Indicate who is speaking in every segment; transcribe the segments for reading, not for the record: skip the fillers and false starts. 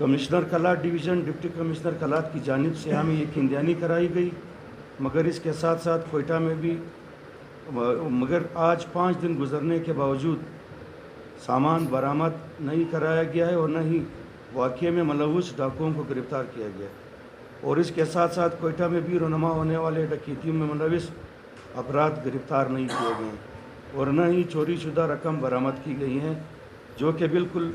Speaker 1: Commissioner client division deputy commissioner client کی جانب سے ہمیں یہ یقین کرائی گئی، مگر اس کے ساتھ ساتھ کوئٹہ میں بھی مگر آج 5 دن گزرنے کے باوجود سامان برآمد نہیں کرایا گیا ہے اور نہ ہی واقعے میں ملوث ڈاکوؤں کو گرفتار کیا گیا ہے، اور اس کے ساتھ ساتھ کوئٹہ میں بھی رونما ہونے والے ڈکیتیوں میں ملوث افراد گرفتار نہیں کیے گئے ہیں، اور نہ ہی چوری شدہ رقم برآمد کی گئی ہیں، جو کہ بالکل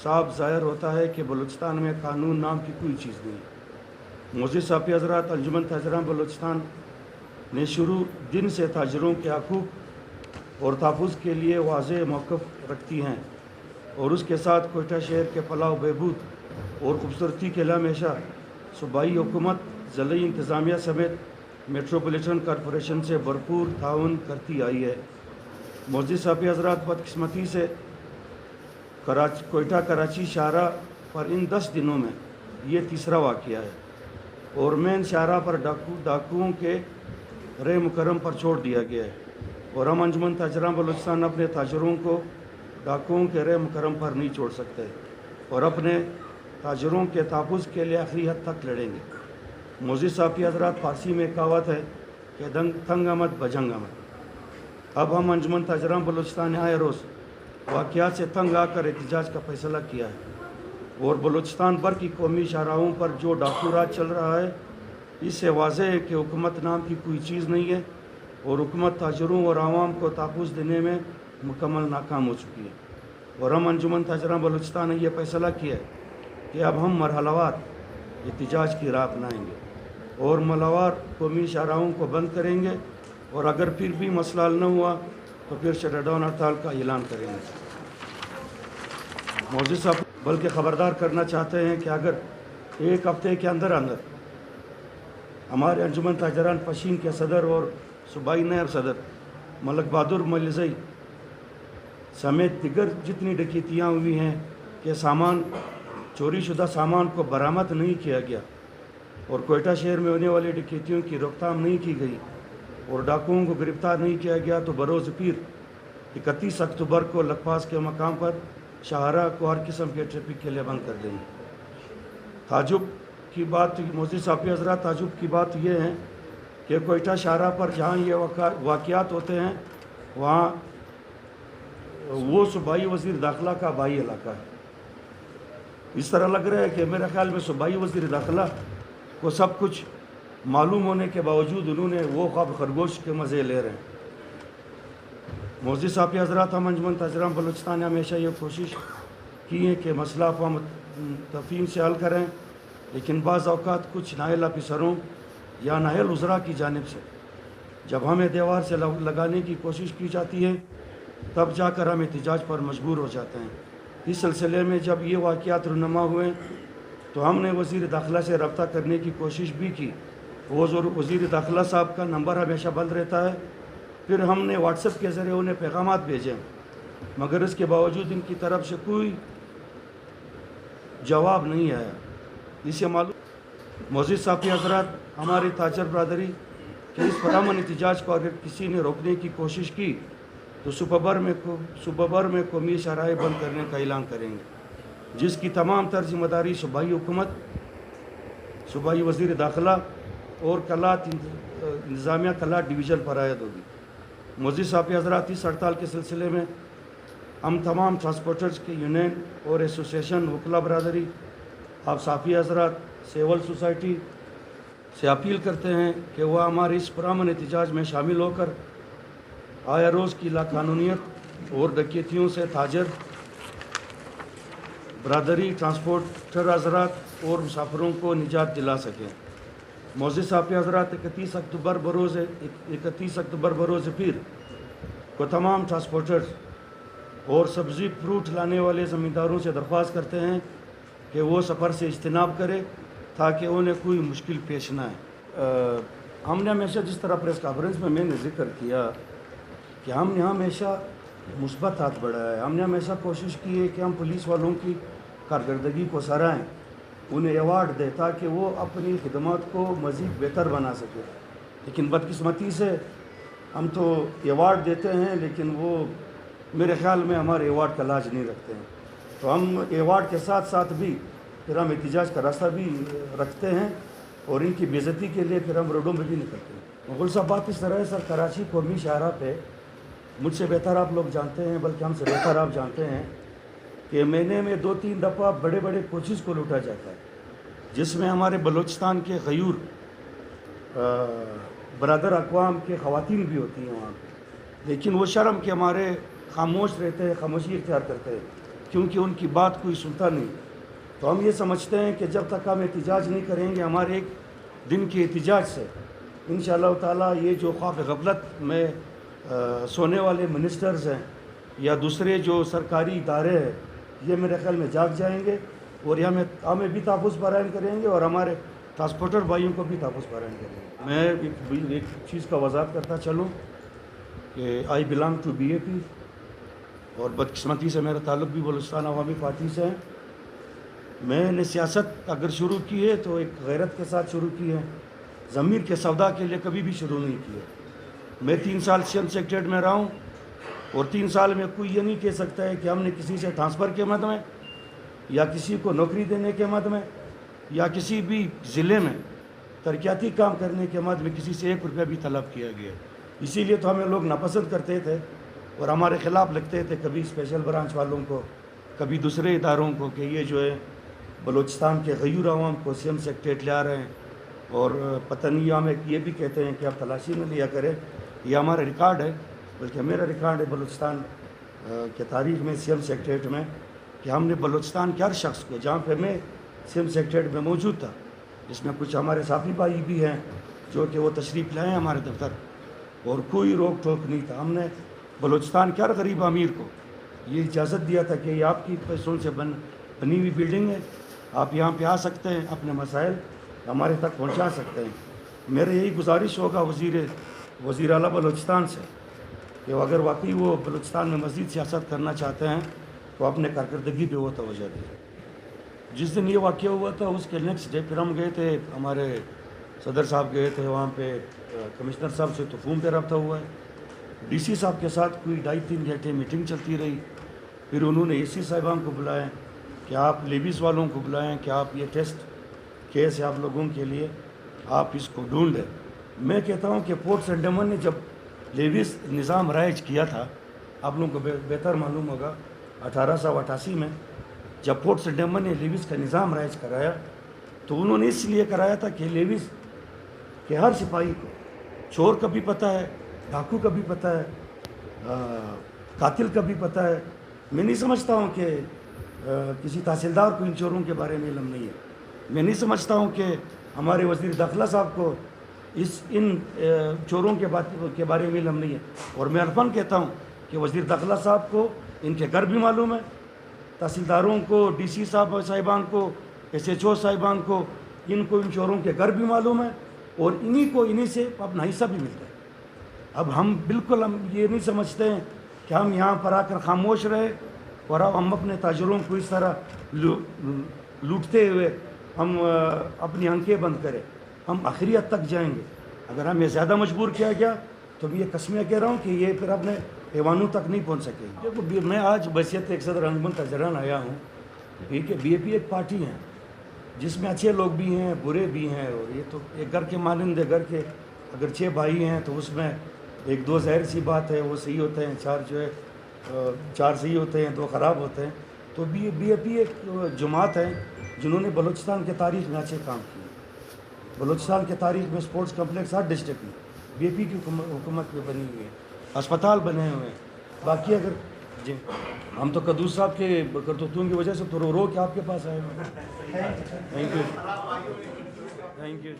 Speaker 1: صاف ظاہر ہوتا ہے کہ بلوچستان میں قانون نام کی کوئی چیز نہیں ہے۔ معزز صاحب حضرات، انجمن تاجران بلوچستان نے شروع دن سے تاجروں کے حقوق اور تحفظ کے لیے واضح موقف رکھتی ہیں، اور اس کے ساتھ کوئٹہ شہر کے فلاح و بہبود اور خوبصورتی کے لیے ہمیشہ صوبائی حکومت، ضلعی انتظامیہ سمیت میٹروپولیٹن کارپوریشن سے بھرپور تعاون کرتی آئی ہے۔ معزز صاحب حضرات، بدقسمتی سے کوئٹہ کراچی شاہراہ پر ان 10 دنوں میں یہ تیسرا واقعہ ہے، اور مین شاہراہ پر ڈاکوؤں کے رے مکرم پر چھوڑ دیا گیا ہے، اور ہم انجمن تاجران بلوچستان اپنے تاجروں کو ڈاکوؤں کے رے مکرم پر نہیں چھوڑ سکتے، اور اپنے تاجروں کے تحفظ کے لیے آخری حد تک لڑیں گے۔ معزز صاحب حضرات، فارسی میں کہاوت ہے کہ تنگ آمد بجنگ آمد۔ اب ہم انجمن تاجران بلوچستان نے آئے روز واقعات سے تنگ آ کر احتجاج کا فیصلہ کیا ہے، اور بلوچستان بھر کی قومی شاہراہوں پر جو ڈاکو راج چل رہا ہے، اس سے واضح ہے کہ حکومت نام کی کوئی چیز نہیں ہے، اور حکومت تاجروں اور عوام کو تحفظ دینے میں مکمل ناکام ہو چکی ہے، اور ہم انجمن تاجران بلوچستان نے یہ فیصلہ کیا ہے کہ اب ہم مرحلہ وار احتجاج کی راہ اپنائیں گے، اور مرحلہ قومی شاہراہوں کو بند کریں گے، اور اگر پھر بھی مسئلہ حل نہ ہوا تو پھر شٹ ڈاؤن ہڑتال کا اعلان کریں گے۔ معزز صاحب، بلکہ خبردار کرنا چاہتے ہیں کہ اگر 1 ہفتے کے اندر ہمارے انجمن تاجران پشین کے صدر اور صوبائی نائب صدر ملک بہادر ملزئی سمیت دیگر جتنی ڈکیتیاں ہوئی ہیں کہ چوری شدہ سامان کو برآمد نہیں کیا گیا، اور کوئٹہ شہر میں ہونے والی ڈکیتیوں کی روک تھام نہیں کی گئی، اور ڈاکوؤں کو گرفتار نہیں کیا گیا، تو بروز پیر 31 اکتوبر کو لکپاس کے مقام پر شاہراہ کو ہر قسم کے ٹریفک کے لیے بند کر دیں گے۔ تعجب کی بات، معزز صاحب حضرات، تعجب کی بات یہ ہے کہ کوئٹہ شاہراہ پر جہاں یہ واقعات ہوتے ہیں وہاں وہ صوبائی وزیر داخلہ کا آبائی علاقہ ہے۔ اس طرح لگ رہا ہے کہ میرے خیال میں صوبائی وزیر داخلہ کو سب کچھ معلوم ہونے کے باوجود انہوں نے وہ خواب خرگوش کے مزے لے رہے ہیں۔ معزز صاحب حضرات، ہم انجمن تاجران بلوچستان نے ہمیشہ یہ کوشش کی ہے کہ مسئلہ افہام تفہیم سے حل کریں، لیکن بعض اوقات کچھ نااہل افسروں یا نااہل وزراء کی جانب سے جب ہمیں دیوار سے لگانے کی کوشش کی جاتی ہے، تب جا کر ہم احتجاج پر مجبور ہو جاتے ہیں۔ اس سلسلے میں جب یہ واقعات رونما ہوئے تو ہم نے وزیر داخلہ سے رابطہ کرنے کی کوشش بھی کی، وہ وزیر داخلہ صاحب کا نمبر ہمیشہ بند رہتا ہے، پھر ہم نے واٹس ایپ کے ذریعے انہیں پیغامات بھیجے، مگر اس کے باوجود ان کی طرف سے کوئی جواب نہیں آیا۔ اسے معلوم معزز صاحب حضرات، ہماری تاجر برادری کہ اس پرامن احتجاج کو اگر کسی نے روکنے کی کوشش کی تو صوبہ بھر میں قومی شاہراہیں بند کرنے کا اعلان کریں گے، جس کی تمام تر ذمہ داری صوبائی حکومت، صوبائی وزیر داخلہ اور کلاٹ انتظامیہ کلاٹ ڈویژن پر عائد ہوگی۔ معزز صاحب حضرات، اس ہڑتال کے سلسلے میں ہم تمام ٹرانسپورٹرز کے یونین اور ایسوسیشن، وکلا برادری، آپ صحافی حضرات، سول سوسائٹی سے اپیل کرتے ہیں کہ وہ ہمارے اس پرامن احتجاج میں شامل ہو کر آیا روز کی لاقانونیت اور ڈکیتیوں سے تاجر برادری، ٹرانسپورٹر حضرات اور مسافروں کو نجات دلا سکیں۔ معزز صاحب حضرات، 31 اکتوبر بروز پیر کو تمام ٹرانسپورٹرز اور سبزی فروٹ لانے والے زمینداروں سے درخواست کرتے ہیں کہ وہ سفر سے اجتناب کرے تاکہ انہیں کوئی مشکل پیش نہ آئے۔ ہم نے ہمیشہ، جس طرح پریس کانفرنس میں نے ذکر کیا کہ ہم نے ہمیشہ مثبت ہاتھ بڑھایا ہے، ہم نے ہمیشہ کوشش کی ہے کہ ہم پولیس والوں کی کارکردگی کو سراہیں، انہیں ایوارڈ دیں تاکہ وہ اپنی خدمات کو مزید بہتر بنا سکے، لیکن بدقسمتی سے ہم تو ایوارڈ دیتے ہیں لیکن وہ میرے خیال میں ہمارے ایوارڈ کا لاج نہیں رکھتے ہیں۔ تو ہم ایوارڈ کے ساتھ ساتھ بھی پھر ہم احتجاج کا راستہ بھی رکھتے ہیں اور ان کی بے عزتی کے لیے پھر ہم روڈوں میں بھی نکلتے ہیں۔ مغل صاحب بات اس طرح ہے سر، کراچی قومی شاہراہ پہ مجھ سے بہتر آپ لوگ جانتے ہیں، بلکہ ہم سے بہتر آپ جانتے ہیں کہ مہینے میں 2-3 دفعہ بڑے بڑے کوچز کو لوٹا جاتا ہے، جس میں ہمارے بلوچستان کے غیور برادر اقوام کے خواتین بھی ہوتی ہیں وہاں پہ، لیکن وہ شرم کے ہمارے خاموش رہتے ہیں، خاموشی اختیار کرتے ہیں، کیونکہ ان کی بات کوئی سنتا نہیں۔ تو ہم یہ سمجھتے ہیں کہ جب تک ہم احتجاج نہیں کریں گے، ہمارے ایک دن کے احتجاج سے انشاءاللہ تعالیٰ یہ جو خواب غفلت میں سونے والے منسٹرز ہیں یا دوسرے جو سرکاری ادارے ہیں، یہ میرے خیال میں جاگ جائیں گے اور یہ ہمیں بھی تحفظ فراہم کریں گے اور ہمارے ٹرانسپورٹر بھائیوں کو بھی تحفظ فراہم کریں گے۔ میں ایک چیز کا وضاحت کرتا چلوں کہ آئی بلانگ ٹو BAP اور بدقسمتی سے میرا تعلق بھی بلوچستان عوامی پارٹی سے ہے۔ میں نے سیاست اگر شروع کی ہے تو ایک غیرت کے ساتھ شروع کی ہے، ضمیر کے سودا کے لیے کبھی بھی شروع نہیں کی ہے۔ میں 3 سال CM سیکریٹریٹ میں رہا ہوں اور 3 سال میں کوئی یہ نہیں کہہ سکتا ہے کہ ہم نے کسی سے ٹرانسفر کے مد میں یا کسی کو نوکری دینے کے مد میں یا کسی بھی ضلع میں ترقیاتی کام کرنے کے مد میں کسی سے 1 روپیہ بھی طلب کیا گیا۔ اسی لیے تو ہمیں لوگ ناپسند کرتے تھے اور ہمارے خلاف لگتے تھے، کبھی اسپیشل برانچ والوں کو، کبھی دوسرے اداروں کو، کہ یہ جو ہے بلوچستان کے غیور عوام کو CM سیکریٹریٹ لے آ رہے ہیں اور پتہ نہیں ہمیں یہ بھی کہتے ہیں کہ آپ تلاشی میں لیا کریں۔ یہ ہمارا ریکارڈ ہے، بلکہ میرا ریکارڈ ہے بلوچستان کے تاریخ میں CM سیکریٹریٹ میں کہ ہم نے بلوچستان کے ہر شخص کو، جہاں پہ میں CM سیکریٹریٹ میں موجود تھا، جس میں کچھ ہمارے ساتھی بھائی بھی ہیں جو کہ وہ تشریف لائے ہیں ہمارے دفتر، اور کوئی روک ٹوک نہیں تھا۔ ہم نے بلوچستان کے ہر غریب امیر کو یہ اجازت دیا تھا کہ یہ آپ کی پیسوں سے بنی ہوئی بلڈنگ ہے، آپ یہاں پہ آ سکتے ہیں، اپنے مسائل ہمارے تک پہنچا سکتے ہیں۔ میرے یہی گزارش ہوگا وزیر اعلیٰ بلوچستان سے کہ اگر واقعی وہ بلوچستان میں مزید سیاست کرنا چاہتے ہیں تو اپنے کارکردگی پہ وہ توجہ دیں۔ جس دن یہ واقعہ ہوا تھا اس کے نیکسٹ ڈے پھر ہم گئے تھے، ہمارے صدر صاحب گئے تھے وہاں پہ، کمشنر صاحب سے تو فون پہ رابطہ ہوا ہے، DC صاحب کے ساتھ کوئی 2.5-3 گھنٹے میٹنگ چلتی رہی، پھر انہوں نے AC صاحبان کو بلائیں کہ آپ لیویز والوں کو بلائیں کہ آپ یہ ٹیسٹ کیس ہے آپ لوگوں کے لیے، آپ اس کو ڈھونڈیں۔ میں کہتا ہوں کہ پورٹ سینٹ ڈیمن نے جب لیویز نظام رائج کیا تھا، آپ لوگوں کو بہتر معلوم ہوگا 1888 میں جب پورٹ سینٹ ڈیمن نے لیویز کا نظام رائج کرایا تو انہوں نے اس لیے کرایا تھا کہ لیویز کے ہر سپاہی کو چور کا بھی پتہ ہے، ڈاکو کا بھی پتہ ہے، قاتل کا بھی پتہ ہے۔ میں نہیں سمجھتا ہوں کہ کسی تحصیلدار کو ان چوروں کے بارے میں علم نہیں ہے۔ میں نہیں سمجھتا ہوں کہ ہمارے وزیر داخلہ صاحب کو ان چوروں کے بارے میں علم نہیں ہے، اور میں عرفان کہتا ہوں کہ وزیر داخلہ صاحب کو ان کے گھر بھی معلوم ہے، تحصیلداروں کو، DC صاحبان کو، SHO صاحبان کو، ان چوروں کے گھر بھی معلوم ہے اور انہی سے اپنا حصہ بھی ملتا ہے۔ اب ہم یہ نہیں سمجھتے ہیں کہ ہم یہاں پر آ کر خاموش رہے اور اب ہم اپنے تاجروں کو اس طرح لوٹتے ہوئے ہم اپنی آنکھیں بند کریں۔ ہم آخری حد تک جائیں گے۔ اگر ہمیں زیادہ مجبور کیا گیا تو میں یہ قسمیہ کہہ رہا ہوں کہ یہ پھر اپنے ایوانوں تک نہیں پہنچ سکے۔ دیکھو، میں آج بحیثیت ایک صدر انجمن تاجران آیا ہوں کہ BAP ایک پارٹی ہے جس میں اچھے لوگ بھی ہیں، برے بھی ہیں، اور یہ تو ایک گھر کے مانند ہے۔ گھر کے اگر 6 بھائی ہیں تو اس میں 1-2 ظاہر سی بات ہے وہ صحیح ہوتے ہیں، 4 صحیح ہوتے ہیں، 2 خراب ہوتے ہیں۔ تو BAP ایک جماعت ہے جنہوں نے بلوچستان کے تاریخ میں اچھے کام کیے۔ بلوچستان کے تاریخ میں سپورٹس کمپلیکس ہر ڈسٹرکٹ میں BAP کی حکومت میں بنی ہوئی ہے، اسپتال بنے ہوئے ہیں۔ باقی اگر جی ہم تو قدوس صاحب کے کرتوتوں کی وجہ سے تو رو کے آپ کے پاس آئے ہوئے ہیں۔ Thank you